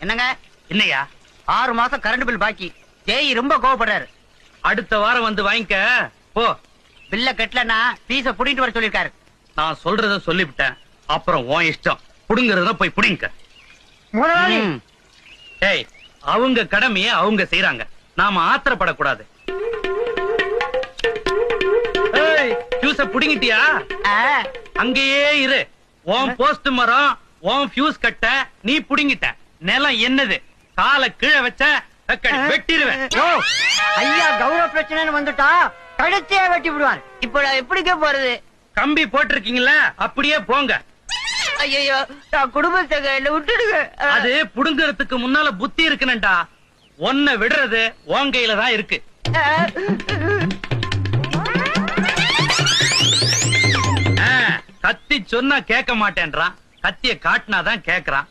என்னங்க? என்னையா? 6 மாசம் கரண்ட் பில் பாக்கி. ஜெய் ரொம்ப கோவப்படுறாரு. அடுத்த வாரம் வந்து வாங்கிக்க போ. பில்ல கட்டலன்னா பீஸ புடிங்கிட்டு வர சொல்லிருக்காரு. நான் சொல்றத சொல்லிவிட்டேன். அப்புறம் உன் இஷ்டம். புடுங்கறத போய் புடிங்க. முதலாளி, டேய், அவங்க கடமையை அவங்க செய்யறாங்க. நாம ஆத்திரப்படக்கூடாது. ஏய், ஃபியூஸ புடிங்கிட்டியா? அங்கேயே இரு. உன் போஸ்ட் மரம், உன் ஃபியூஸ் கட்ட நீ புடிங்கிட்ட. நிலம் என்னது? கால கீழே வச்ச வெட்டிடுவேன். ஐயா கௌரவ பிரச்சனைன்னு வந்துட்டா கடைசியா வெட்டி விடுவார். இப்ப நான் எப்படிக்க போறது? கம்பி போட்டிருக்கீங்களா? அப்படியே போங்க. ஐயோ, நான் குடும்பத்தை விட்டுடுங்க. அது புடுங்கறதுக்கு முன்னால புத்தி இருக்குனண்டா. ஒன்ன விடுறது உன் கையில தான் இருக்கு. கத்தி சொன்னா கேட்க மாட்டேன்றான். கத்திய காட்டினாதான் கேக்குறான்.